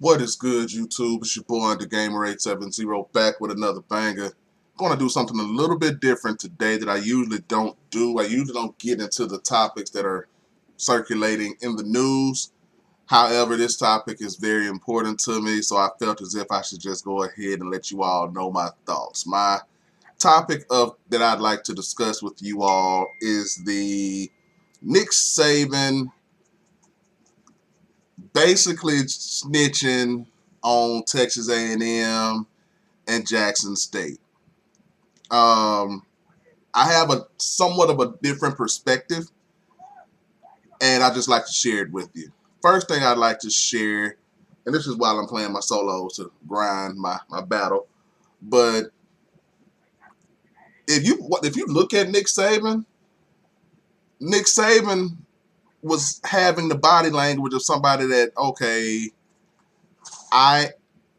What is good, YouTube? It's your boy, the Gamer870, back with another banger. Going to do something a little bit different today that I usually don't do. I usually don't get into the topics that are circulating in the news. However, this topic is very important to me, so I felt as if I should just go ahead and let you all know my thoughts. My topic that I'd like to discuss with you all is the Nick Saban basically snitching on Texas A&M and Jackson State. Um, I have a somewhat of a different perspective, and I just like to share it with you. First thing I'd like to share, and this is while I'm playing my solos to grind my battle, but if you look at Nick Saban was having the body language of somebody that, okay, I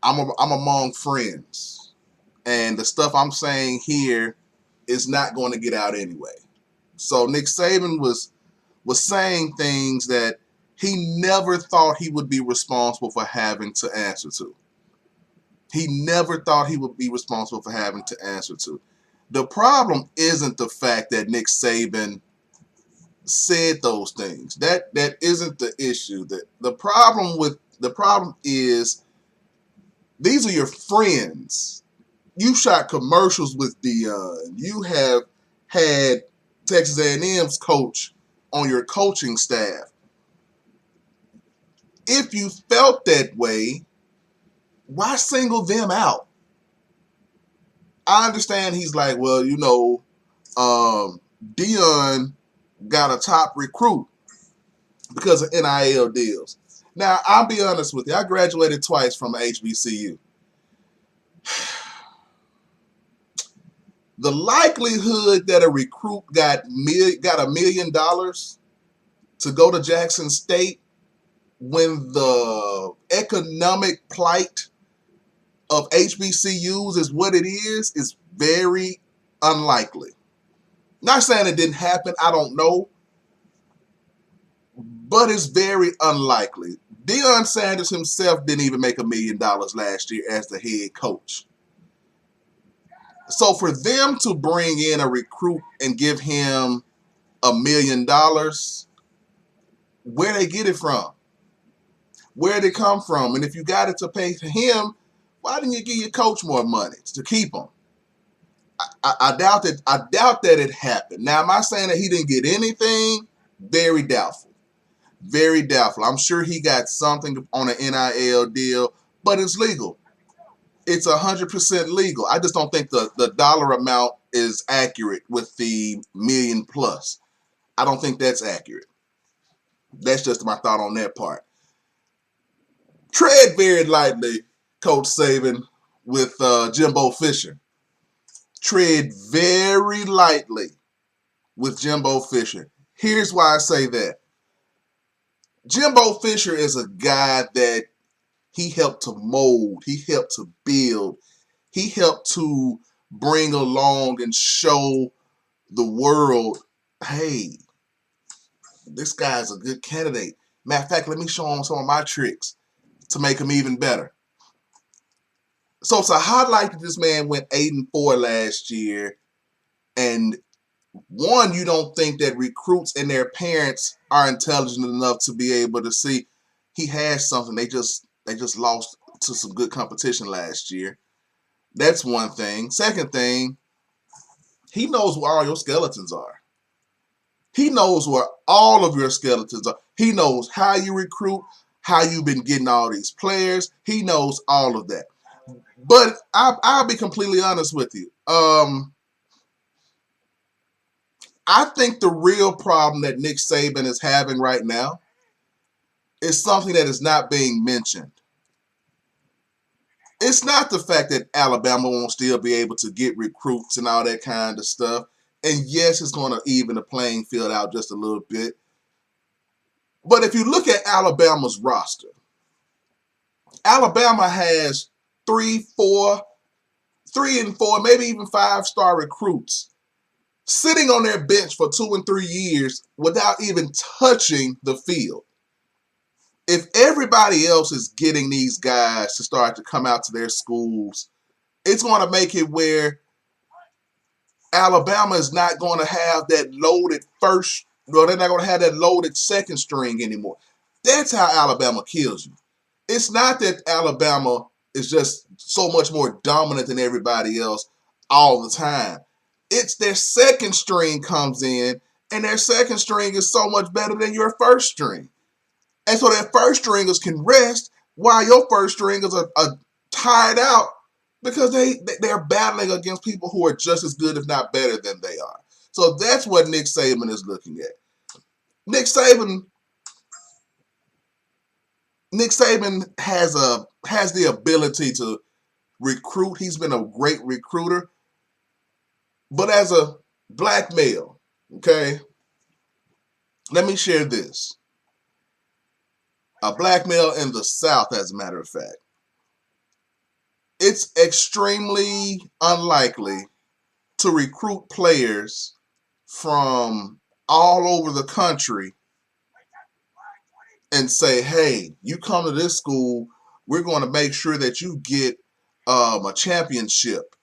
I'm among friends, and the stuff I'm saying here is not going to get out anyway. So Nick Saban was saying things that he never thought he would be responsible for having to answer to. He never thought he would be responsible for having to answer to. The problem isn't the fact that Nick Saban said those things. That isn't the issue. The problem is these are your friends. You shot commercials with Dion. You have had Texas A&M's coach on your coaching staff. If you felt that way, why single them out? I understand he's like, well, Dion got a top recruit because of NIL deals. Now, I'll be honest with you. I graduated twice from HBCU. The likelihood that a recruit got $1 million to go to Jackson State when the economic plight of HBCUs is what it is very unlikely. Not saying it didn't happen, I don't know, but it's very unlikely. Deion Sanders himself didn't even make $1 million last year as the head coach. So for them to bring in a recruit and give him $1 million, where they get it from? Where did it come from? And if you got it to pay for him, why didn't you give your coach more money to keep him? I doubt that. I doubt that it happened. Now, am I saying that he didn't get anything? Very doubtful. Very doubtful. I'm sure he got something on an NIL deal, but it's legal. It's 100% legal. I just don't think the dollar amount is accurate with the million plus. I don't think that's accurate. That's just my thought on that part. Tread very lightly, Coach Saban, with Jimbo Fisher. Tread very lightly with Jimbo Fisher. Here's why I say that. Jimbo Fisher is a guy that he helped to mold, he helped to build, he helped to bring along and show the world, hey, this guy's a good candidate. Matter of fact, let me show him some of my tricks to make him even better. So to highlight that this man went 8-4 last year, and one, you don't think that recruits and their parents are intelligent enough to be able to see he has something. They just lost to some good competition last year. That's one thing. Second thing, he knows where all your skeletons are. He knows where all of your skeletons are. He knows how you recruit, how you've been getting all these players. He knows all of that. But I'll be completely honest with you. I think the real problem that Nick Saban is having right now is something that is not being mentioned. It's not the fact that Alabama won't still be able to get recruits and all that kind of stuff. And yes, it's going to even the playing field out just a little bit. But if you look at Alabama's roster, Alabama has 3, 4, 3 and 4, maybe even 5-star recruits sitting on their bench for 2 and 3 years without even touching the field. If everybody else is getting these guys to start to come out to their schools, it's going to make it where Alabama is not going to have that loaded first, or they're not going to have that loaded second string anymore. That's how Alabama kills you. It's not that Alabama is just so much more dominant than everybody else all the time. It's their second string comes in, and their second string is so much better than your first string. And so their first stringers can rest while your first stringers are tired out because they're battling against people who are just as good, if not better, than they are. So that's what Nick Saban is looking at. Nick Saban has the ability to recruit. He's been a great recruiter, but as a black male, okay, let me share this. A black male in the South, as a matter of fact, it's extremely unlikely to recruit players from all over the country and say, hey, you come to this school, we're going to make sure that you get a championship.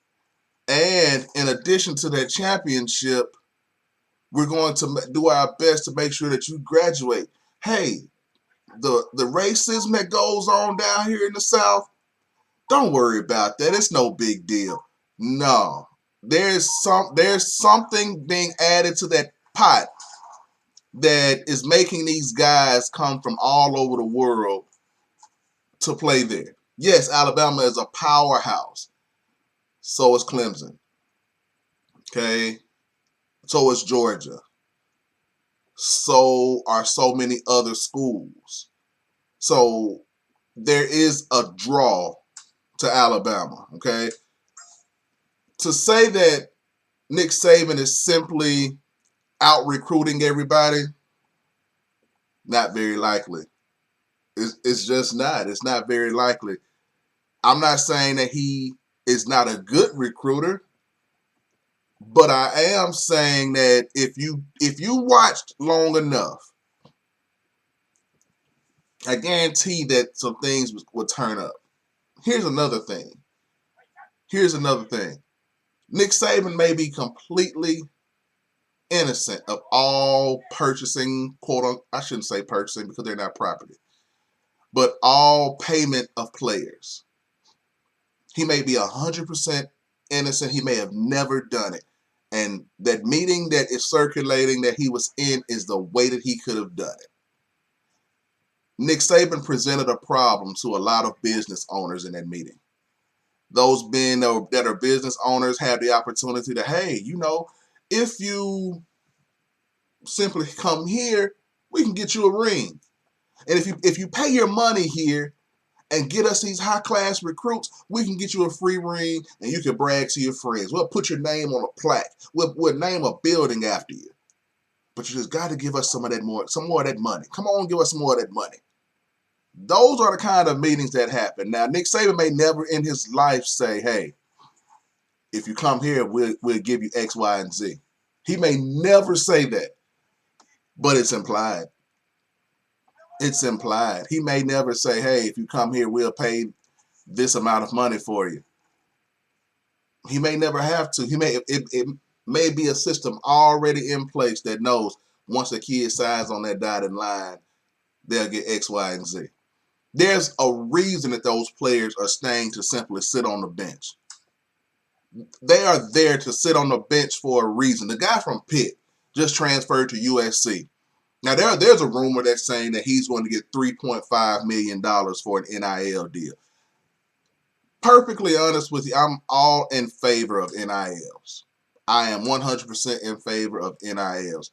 And in addition to that championship, we're going to do our best to make sure that you graduate. Hey, the racism that goes on down here in the South, don't worry about that. It's no big deal. No. There's something being added to that pot that is making these guys come from all over the world to play there. Yes, Alabama is a powerhouse. So is Clemson. Okay? So is Georgia. So are so many other schools. So there is a draw to Alabama. Okay? To say that Nick Saban is simply out recruiting everybody, not very likely. It's just not. It's not very likely. I'm not saying that he is not a good recruiter, but I am saying that if you watched long enough, I guarantee that some things would turn up. Here's another thing. Nick Saban may be completely innocent of all purchasing, I shouldn't say purchasing because they're not property, but all payment of players. He may be 100% innocent. He may have never done it. And that meeting that is circulating that he was in is the way that he could have done it. Nick Saban presented a problem to a lot of business owners in that meeting. Those that are business owners have the opportunity to, hey, if you simply come here, we can get you a ring. And if you pay your money here and get us these high-class recruits, we can get you a free ring and you can brag to your friends. We'll put your name on a plaque. We'll name a building after you. But you just got to give us some more of that money. Come on, give us some more of that money. Those are the kind of meetings that happen. Now, Nick Saban may never in his life say, hey, if you come here, we'll give you X, Y, and Z. He may never say that, but it's implied. It's implied. He may never say, hey, if you come here, we'll pay this amount of money for you. He may never have to. It may be a system already in place that knows once a kid signs on that dotted line, they'll get X, Y, and Z. There's a reason that those players are staying to simply sit on the bench. They are there to sit on the bench for a reason. The guy from Pitt just transferred to USC. Now, there's a rumor that's saying that he's going to get $3.5 million for an NIL deal. Perfectly honest with you, I'm all in favor of NILs. I am 100% in favor of NILs.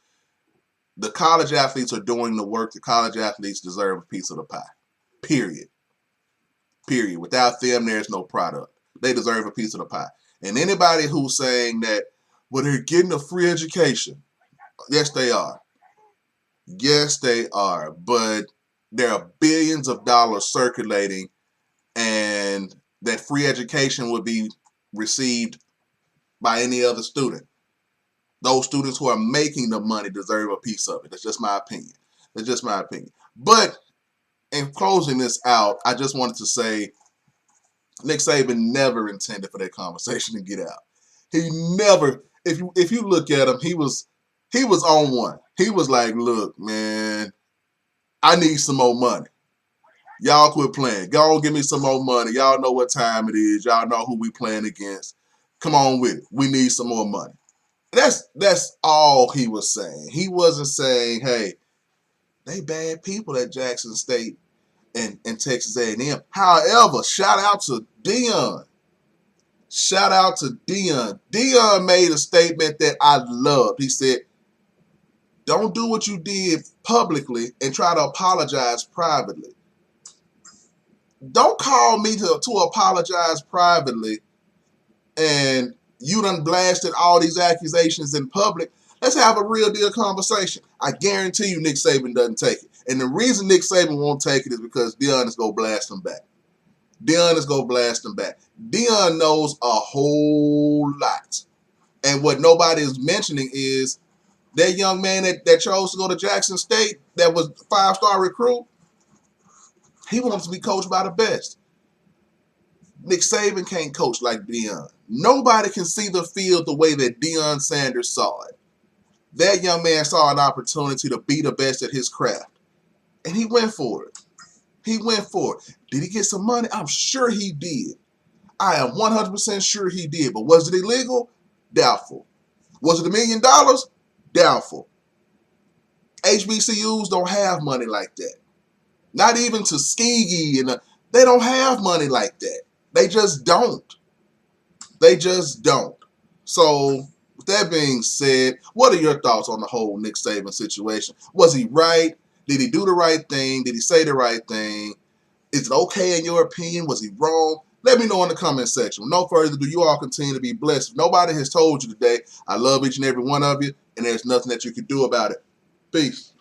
The college athletes are doing the work. The college athletes deserve a piece of the pie. Period. Without them, there's no product. They deserve a piece of the pie. And anybody who's saying that, well, they're getting a free education. Yes, they are. Yes, they are. But there are billions of dollars circulating, and that free education would be received by any other student. Those students who are making the money deserve a piece of it. That's just my opinion. But in closing this out, I just wanted to say Nick Saban never intended for that conversation to get out. He never. If you look at him, he was on one. He was like, "Look, man, I need some more money. Y'all quit playing. Go on, give me some more money. Y'all know what time it is. Y'all know who we playing against. Come on with it. We need some more money." That's all he was saying. He wasn't saying, "Hey, they bad people at Jackson State and Texas A&M." However, shout out to Dion. Shout out to Dion. Dion made a statement that I loved. He said, "Don't do what you did publicly and try to apologize privately. Don't call me to apologize privately and you done blasted all these accusations in public. Let's have a real deal conversation." I guarantee you Nick Saban doesn't take it. And the reason Nick Saban won't take it is because Dion is going to blast him back. Dion is going to blast him back. Dion knows a whole lot. And what nobody is mentioning is that young man that chose to go to Jackson State, that was a 5-star recruit, he wants to be coached by the best. Nick Saban can't coach like Deion. Nobody can see the field the way that Deion Sanders saw it. That young man saw an opportunity to be the best at his craft. And he went for it. He went for it. Did he get some money? I'm sure he did. I am 100% sure he did. But was it illegal? Doubtful. Was it $1 million? Doubtful. HBCUs don't have money like that. Not even Tuskegee. They don't have money like that. They just don't. They just don't. So, with that being said, what are your thoughts on the whole Nick Saban situation? Was he right? Did he do the right thing? Did he say the right thing? Is it okay in your opinion? Was he wrong? Let me know in the comment section. No further ado, you all continue to be blessed. If nobody has told you today, I love each and every one of you, and there's nothing that you can do about it. Peace.